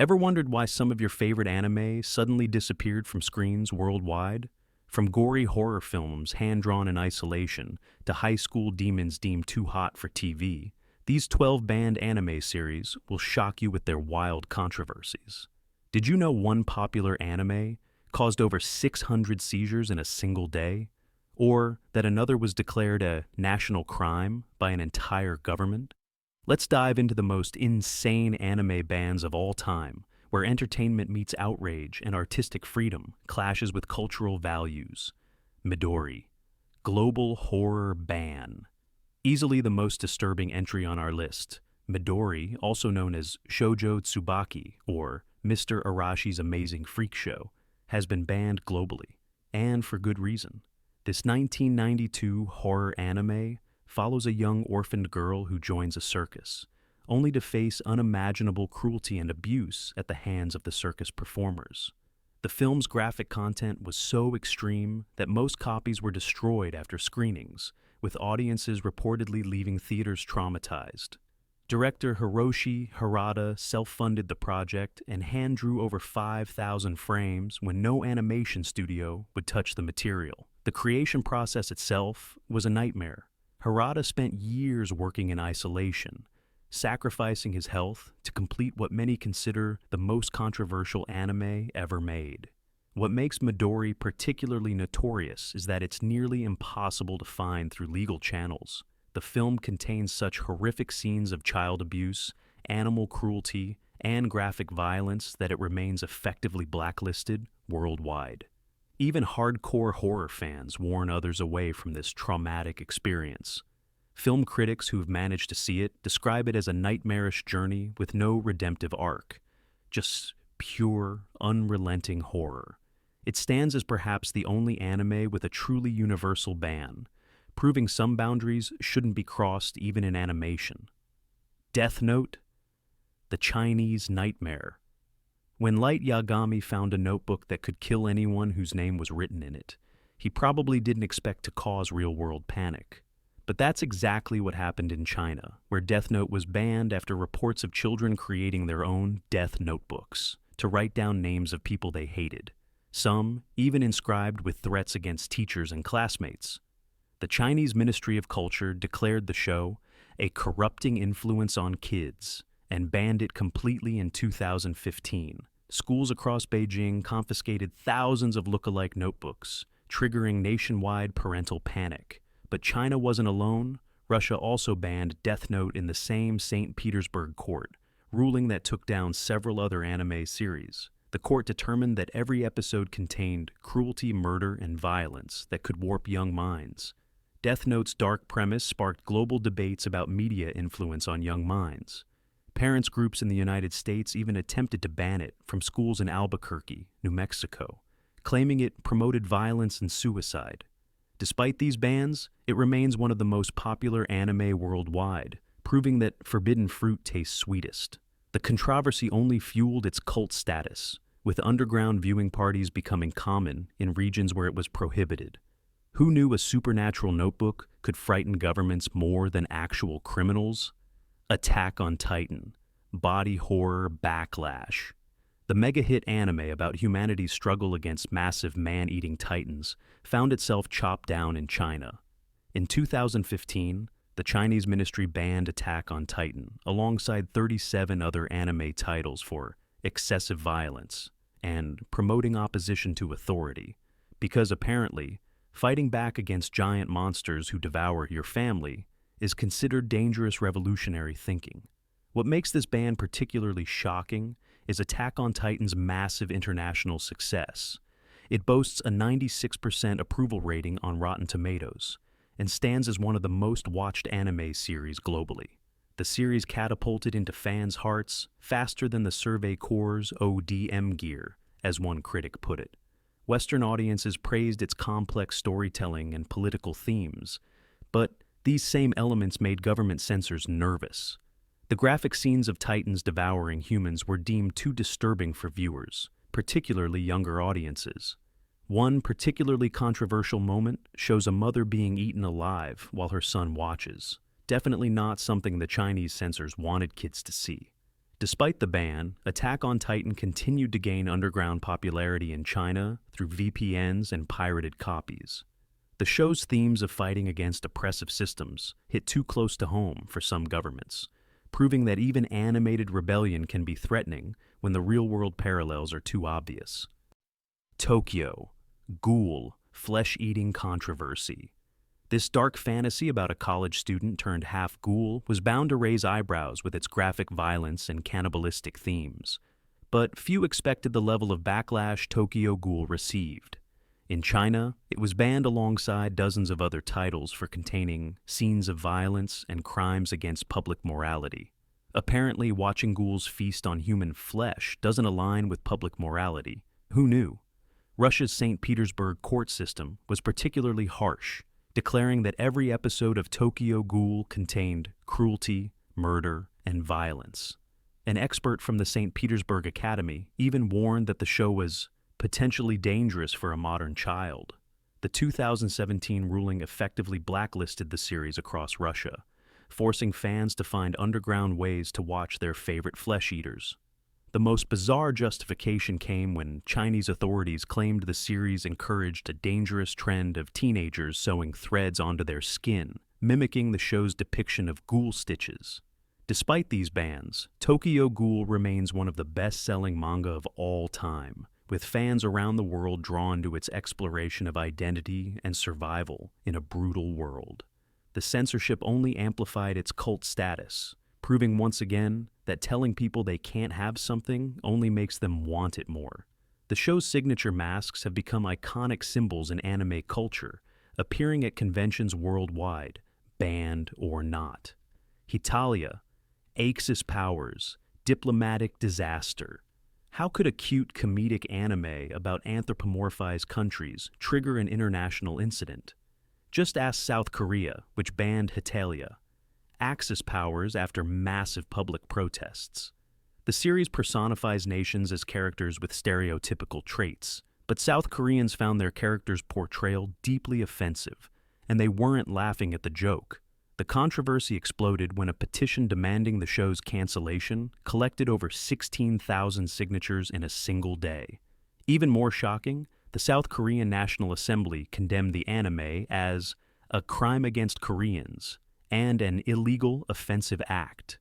Ever wondered why some of your favorite anime suddenly disappeared from screens worldwide? From gory horror films hand-drawn in isolation to high school demons deemed too hot for TV, these 12 banned anime series will shock you with their wild controversies. Did you know one popular anime caused over 600 seizures in a single day? Or that another was declared a national crime by an entire government? Let's dive into the most insane anime bans of all time, where entertainment meets outrage and artistic freedom clashes with cultural values. Midori, global horror ban. Easily the most disturbing entry on our list, Midori, also known as Shoujo Tsubaki or Mr. Arashi's Amazing Freak Show, has been banned globally, and for good reason. This 1992 horror anime follows a young orphaned girl who joins a circus, only to face unimaginable cruelty and abuse at the hands of the circus performers. The film's graphic content was so extreme that most copies were destroyed after screenings, with audiences reportedly leaving theaters traumatized. Director Hiroshi Harada self-funded the project and hand-drew over 5,000 frames when no animation studio would touch the material. The creation process itself was a nightmare. Harada spent years working in isolation, sacrificing his health to complete what many consider the most controversial anime ever made. What makes Midori particularly notorious is that it's nearly impossible to find through legal channels. The film contains such horrific scenes of child abuse, animal cruelty, and graphic violence that it remains effectively blacklisted worldwide. Even hardcore horror fans warn others away from this traumatic experience. Film critics who've managed to see it describe it as a nightmarish journey with no redemptive arc, just pure, unrelenting horror. It stands as perhaps the only anime with a truly universal ban, proving some boundaries shouldn't be crossed even in animation. Death Note, the Chinese nightmare. When Light Yagami found a notebook that could kill anyone whose name was written in it, he probably didn't expect to cause real-world panic. But that's exactly what happened in China, where Death Note was banned after reports of children creating their own death notebooks to write down names of people they hated, some even inscribed with threats against teachers and classmates. The Chinese Ministry of Culture declared the show a corrupting influence on kids and banned it completely in 2015. Schools across Beijing confiscated thousands of look-alike notebooks, triggering nationwide parental panic. But China wasn't alone. Russia also banned Death Note in the same St. Petersburg court, ruling that took down several other anime series. The court determined that every episode contained cruelty, murder, and violence that could warp young minds. Death Note's dark premise sparked global debates about media influence on young minds. Parents groups in the United States even attempted to ban it from schools in Albuquerque, New Mexico, claiming it promoted violence and suicide. Despite these bans, it remains one of the most popular anime worldwide, proving that forbidden fruit tastes sweetest. The controversy only fueled its cult status, with underground viewing parties becoming common in regions where it was prohibited. Who knew a supernatural notebook could frighten governments more than actual criminals? Attack on Titan, body horror backlash. The mega-hit anime about humanity's struggle against massive man-eating titans found itself chopped down in China. In 2015, the Chinese ministry banned Attack on Titan alongside 37 other anime titles for excessive violence and promoting opposition to authority, because apparently, fighting back against giant monsters who devour your family is considered dangerous revolutionary thinking. What makes this ban particularly shocking is Attack on Titan's massive international success. It boasts a 96% approval rating on Rotten Tomatoes and stands as one of the most watched anime series globally. The series catapulted into fans' hearts faster than the Survey Corps' ODM gear, as one critic put it. Western audiences praised its complex storytelling and political themes, but these same elements made government censors nervous. The graphic scenes of titans devouring humans were deemed too disturbing for viewers, particularly younger audiences. One particularly controversial moment shows a mother being eaten alive while her son watches. Definitely not something the Chinese censors wanted kids to see. Despite the ban, Attack on Titan continued to gain underground popularity in China through VPNs and pirated copies. The show's themes of fighting against oppressive systems hit too close to home for some governments, proving that even animated rebellion can be threatening when the real-world parallels are too obvious. Tokyo, Ghoul, flesh-eating controversy. This dark fantasy about a college student turned half-ghoul was bound to raise eyebrows with its graphic violence and cannibalistic themes. But few expected the level of backlash Tokyo Ghoul received. In China, it was banned alongside dozens of other titles for containing scenes of violence and crimes against public morality. Apparently, watching ghouls feast on human flesh doesn't align with public morality. Who knew? Russia's St. Petersburg court system was particularly harsh, declaring that every episode of Tokyo Ghoul contained cruelty, murder, and violence. An expert from the St. Petersburg Academy even warned that the show was potentially dangerous for a modern child. The 2017 ruling effectively blacklisted the series across Russia, forcing fans to find underground ways to watch their favorite flesh eaters. The most bizarre justification came when Chinese authorities claimed the series encouraged a dangerous trend of teenagers sewing threads onto their skin, mimicking the show's depiction of ghoul stitches. Despite these bans, Tokyo Ghoul remains one of the best-selling manga of all time, with fans around the world drawn to its exploration of identity and survival in a brutal world. The censorship only amplified its cult status, proving once again that telling people they can't have something only makes them want it more. The show's signature masks have become iconic symbols in anime culture, appearing at conventions worldwide, banned or not. Hatalia, Axis powers, diplomatic disaster. How could a cute comedic anime about anthropomorphized countries trigger an international incident? Just ask South Korea, which banned Hatalia. Axis powers after massive public protests. The series personifies nations as characters with stereotypical traits, but South Koreans found their characters' portrayal deeply offensive, and they weren't laughing at the joke. The controversy exploded when a petition demanding the show's cancellation collected over 16,000 signatures in a single day. Even more shocking, the South Korean National Assembly condemned the anime as a crime against Koreans and an illegal, offensive act.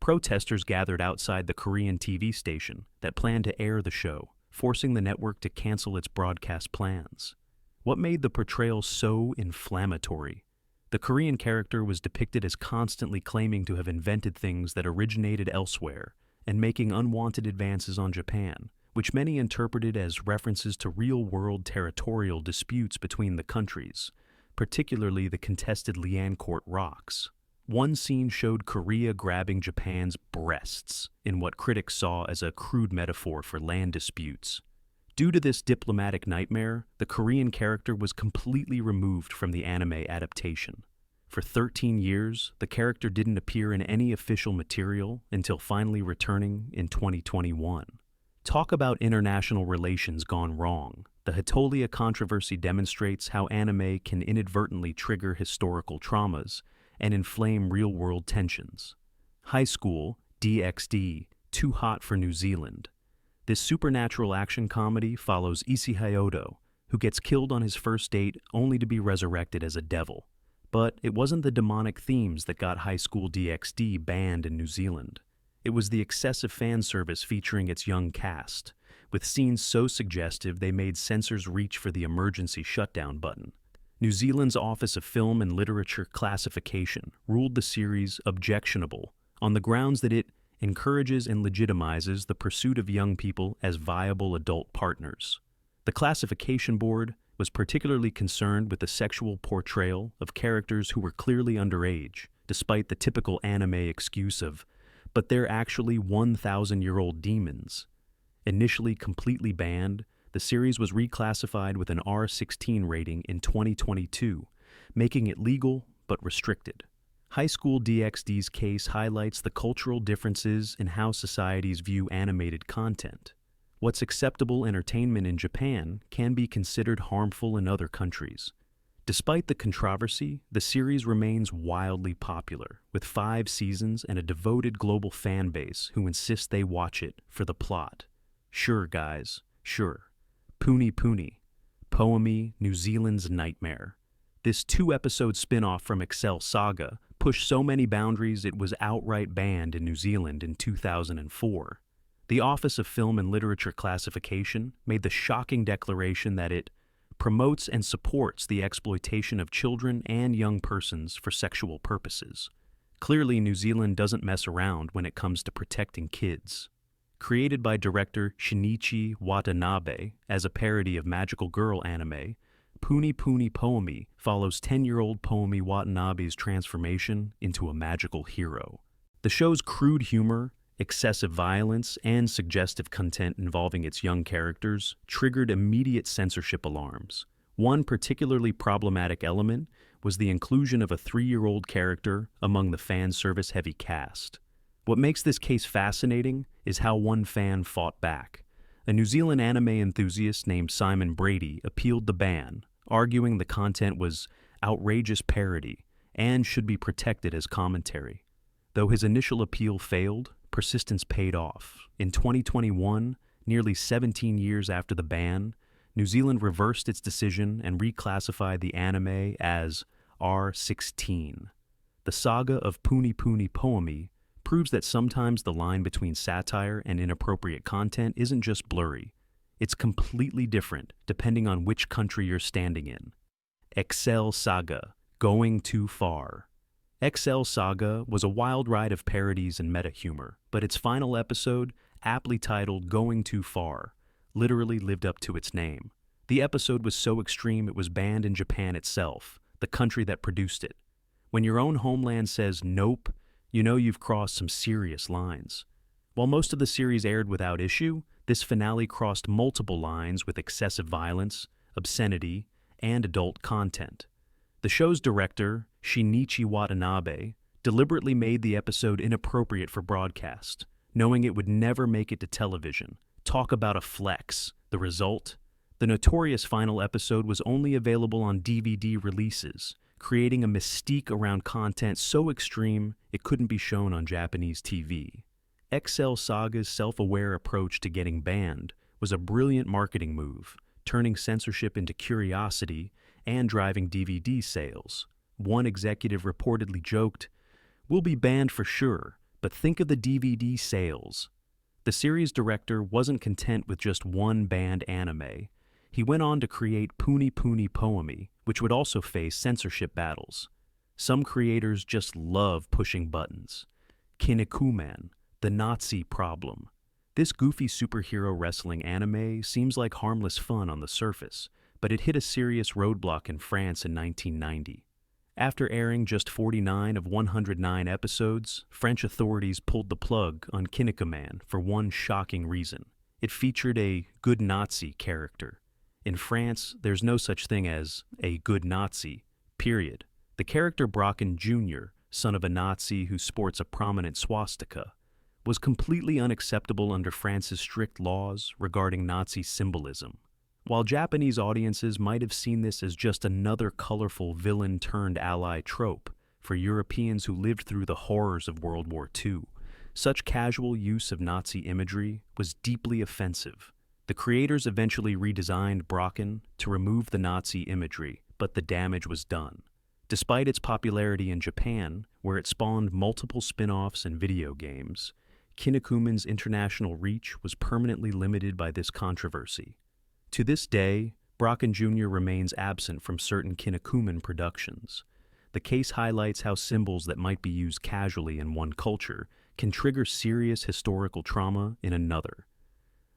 Protesters gathered outside the Korean TV station that planned to air the show, forcing the network to cancel its broadcast plans. What made the portrayal so inflammatory? The Korean character was depicted as constantly claiming to have invented things that originated elsewhere and making unwanted advances on Japan, which many interpreted as references to real-world territorial disputes between the countries, particularly the contested Liancourt Rocks. One scene showed Korea grabbing Japan's breasts in what critics saw as a crude metaphor for land disputes. Due to this diplomatic nightmare, the Korean character was completely removed from the anime adaptation. For 13 years, the character didn't appear in any official material until finally returning in 2021. Talk about international relations gone wrong. The Hatalia controversy demonstrates how anime can inadvertently trigger historical traumas and inflame real-world tensions. High School DXD, Too Hot for New Zealand. This supernatural action comedy follows Issei Hyodo, who gets killed on his first date only to be resurrected as a devil. But it wasn't the demonic themes that got High School DXD banned in New Zealand. It was the excessive fan service featuring its young cast, with scenes so suggestive they made censors reach for the emergency shutdown button. New Zealand's Office of Film and Literature Classification ruled the series objectionable on the grounds that it encourages and legitimizes the pursuit of young people as viable adult partners. The classification board was particularly concerned with the sexual portrayal of characters who were clearly underage, despite the typical anime excuse of, but they're actually 1,000-year-old demons. Initially completely banned, the series was reclassified with an R16 rating in 2022, making it legal but restricted. High School DxD's case highlights the cultural differences in how societies view animated content. What's acceptable entertainment in Japan can be considered harmful in other countries. Despite the controversy, the series remains wildly popular, with 5 seasons and a devoted global fan base who insist they watch it for the plot. Sure, guys, sure. Puni Puni, Poemi, New Zealand's Nightmare. This 2-episode spin-off from Excel Saga pushed so many boundaries it was outright banned in New Zealand in 2004. The Office of Film and Literature Classification made the shocking declaration that it promotes and supports the exploitation of children and young persons for sexual purposes. Clearly, New Zealand doesn't mess around when it comes to protecting kids. Created by director Shinichi Watanabe as a parody of magical girl anime, Puni Puni Poemi follows 10-year-old Poemi Watanabe's transformation into a magical hero. The show's crude humor, excessive violence, and suggestive content involving its young characters triggered immediate censorship alarms. One particularly problematic element was the inclusion of a 3-year-old character among the fan service-heavy cast. What makes this case fascinating is how one fan fought back. A New Zealand anime enthusiast named Simon Brady appealed the ban, arguing the content was outrageous parody and should be protected as commentary. Though his initial appeal failed, persistence paid off. In 2021, nearly 17 years after the ban, New Zealand reversed its decision and reclassified the anime as R16. The saga of Puni Puni Poemi proves that sometimes the line between satire and inappropriate content isn't just blurry. It's completely different depending on which country you're standing in. Excel Saga, Going Too Far. Excel Saga was a wild ride of parodies and meta-humor, but its final episode, aptly titled Going Too Far, literally lived up to its name. The episode was so extreme it was banned in Japan itself, the country that produced it. When your own homeland says nope, you know you've crossed some serious lines. While most of the series aired without issue, this finale crossed multiple lines with excessive violence, obscenity, and adult content. The show's director, Shinichi Watanabe, deliberately made the episode inappropriate for broadcast, knowing it would never make it to television. Talk about a flex. The result? The notorious final episode was only available on DVD releases, creating a mystique around content so extreme it couldn't be shown on Japanese TV. Excel Saga's self-aware approach to getting banned was a brilliant marketing move, turning censorship into curiosity and driving DVD sales. One executive reportedly joked, "We'll be banned for sure, but think of the DVD sales." The series director wasn't content with just one banned anime. He went on to create Puni Puni Poemi, which would also face censorship battles. Some creators just love pushing buttons. Kinukuman, The Nazi Problem. This goofy superhero wrestling anime seems like harmless fun on the surface, but it hit a serious roadblock in France in 1990. After airing just 49 of 109 episodes, French authorities pulled the plug on Kinukuman for one shocking reason. It featured a good Nazi character. In France, there's no such thing as a good Nazi, period. The character Brocken Jr., son of a Nazi who sports a prominent swastika, was completely unacceptable under France's strict laws regarding Nazi symbolism. While Japanese audiences might have seen this as just another colorful villain-turned-ally trope, for Europeans who lived through the horrors of World War II, such casual use of Nazi imagery was deeply offensive. The creators eventually redesigned Brocken to remove the Nazi imagery, but the damage was done. Despite its popularity in Japan, where it spawned multiple spin-offs and video games, Kinukuman's international reach was permanently limited by this controversy. To this day, Brocken Jr. remains absent from certain Kinukuman productions. The case highlights how symbols that might be used casually in one culture can trigger serious historical trauma in another.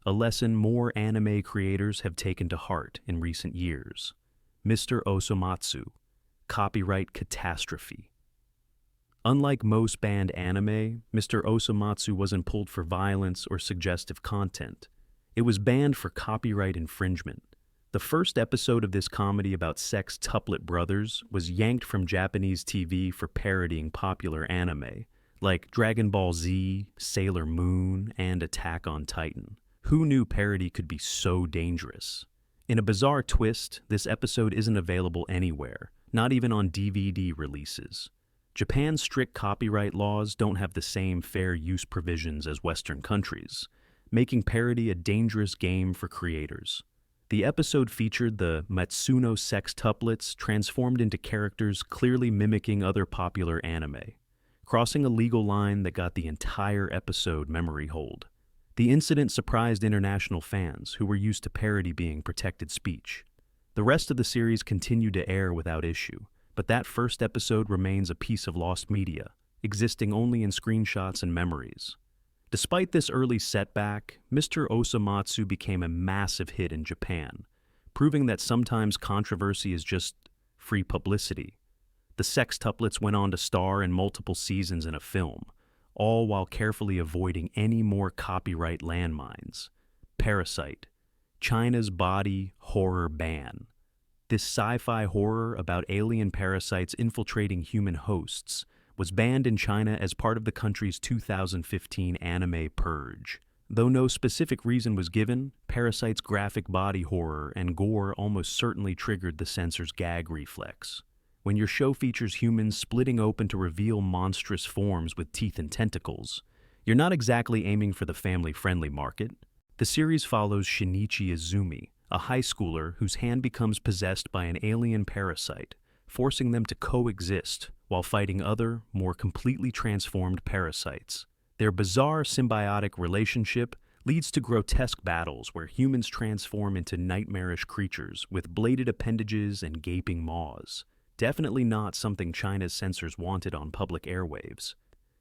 A lesson more anime creators have taken to heart in recent years. Mr. Osumatsu, copyright Catastrophe. Unlike most banned anime, Mr. Osumatsu wasn't pulled for violence or suggestive content. It was banned for copyright infringement. The first episode of this comedy about sex tuplet brothers was yanked from Japanese TV for parodying popular anime, like Dragon Ball Z, Sailor Moon, and Attack on Titan. Who knew parody could be so dangerous? In a bizarre twist, this episode isn't available anywhere, not even on DVD releases. Japan's strict copyright laws don't have the same fair use provisions as Western countries, making parody a dangerous game for creators. The episode featured the Matsuno sextuplets transformed into characters clearly mimicking other popular anime, crossing a legal line that got the entire episode memory hold. The incident surprised international fans who were used to parody being protected speech. The rest of the series continued to air without issue, but that first episode remains a piece of lost media, existing only in screenshots and memories. Despite this early setback, Mr. Osumatsu became a massive hit in Japan, proving that sometimes controversy is just free publicity. The sextuplets went on to star in multiple seasons in a film, all while carefully avoiding any more copyright landmines. Parasite, China's body horror ban. This sci-fi horror about alien parasites infiltrating human hosts was banned in China as part of the country's 2015 anime purge. Though no specific reason was given, Parasite's graphic body horror and gore almost certainly triggered the censor's gag reflex. When your show features humans splitting open to reveal monstrous forms with teeth and tentacles, you're not exactly aiming for the family-friendly market. The series follows Shinichi Izumi, a high schooler whose hand becomes possessed by an alien parasite, forcing them to coexist while fighting other, more completely transformed parasites. Their bizarre symbiotic relationship leads to grotesque battles where humans transform into nightmarish creatures with bladed appendages and gaping maws. Definitely not something China's censors wanted on public airwaves.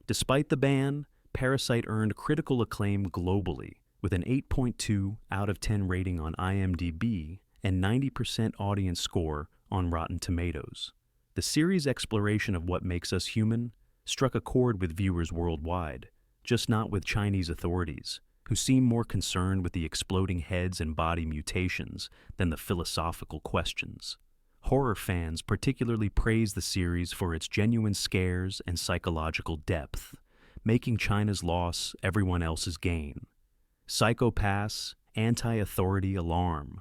Despite the ban, Parasite earned critical acclaim globally, with an 8.2 out of 10 rating on IMDb and 90% audience score on Rotten Tomatoes. The series' exploration of what makes us human struck a chord with viewers worldwide, just not with Chinese authorities, who seem more concerned with the exploding heads and body mutations than the philosophical questions. Horror fans particularly praise the series for its genuine scares and psychological depth, making China's loss everyone else's gain. Psychopath's anti-authority alarm.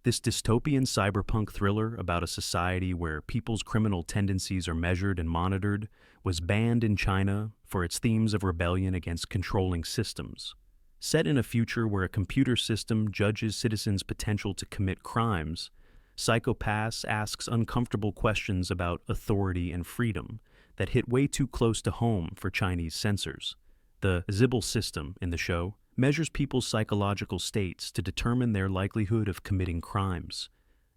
This dystopian cyberpunk thriller about a society where people's criminal tendencies are measured and monitored was banned in China for its themes of rebellion against controlling systems. Set in a future where a computer system judges citizens' potential to commit crimes, Psychopath asks uncomfortable questions about authority and freedom that hit way too close to home for Chinese censors. The Zibble system in the show measures people's psychological states to determine their likelihood of committing crimes,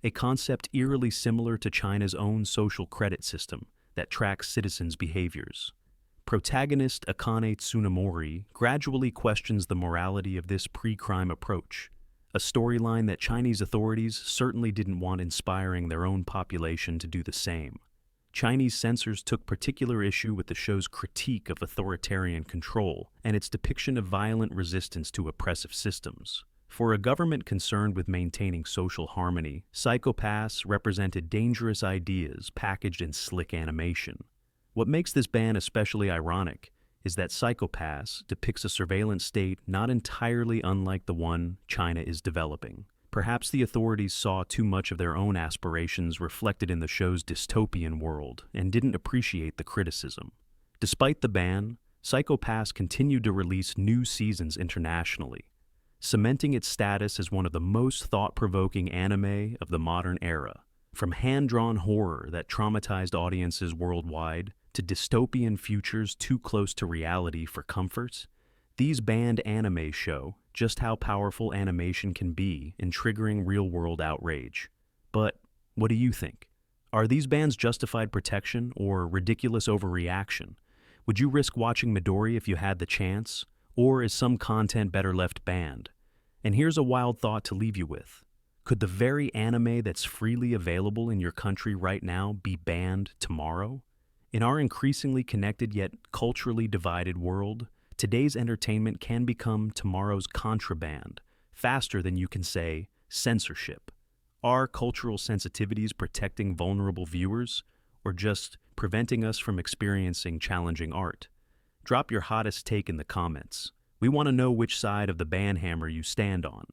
a concept eerily similar to China's own social credit system that tracks citizens' behaviors. Protagonist Akane Tsunemori gradually questions the morality of this pre-crime approach, a storyline that Chinese authorities certainly didn't want inspiring their own population to do the same. Chinese censors took particular issue with the show's critique of authoritarian control and its depiction of violent resistance to oppressive systems. For a government concerned with maintaining social harmony, Psychopaths represented dangerous ideas packaged in slick animation. What makes this ban especially ironic is that Psychopaths depicts a surveillance state not entirely unlike the one China is developing. Perhaps the authorities saw too much of their own aspirations reflected in the show's dystopian world and didn't appreciate the criticism. Despite the ban, Psychopaths continued to release new seasons internationally, cementing its status as one of the most thought-provoking anime of the modern era. From hand-drawn horror that traumatized audiences worldwide to dystopian futures too close to reality for comfort, these banned anime show just how powerful animation can be in triggering real-world outrage. But what do you think? Are these bans justified protection or ridiculous overreaction? Would you risk watching Midori if you had the chance? Or is some content better left banned? And here's a wild thought to leave you with. Could the very anime that's freely available in your country right now be banned tomorrow? In our increasingly connected yet culturally divided world, today's entertainment can become tomorrow's contraband, faster than you can say censorship. Are cultural sensitivities protecting vulnerable viewers, or just preventing us from experiencing challenging art? Drop your hottest take in the comments. We want to know which side of the ban hammer you stand on.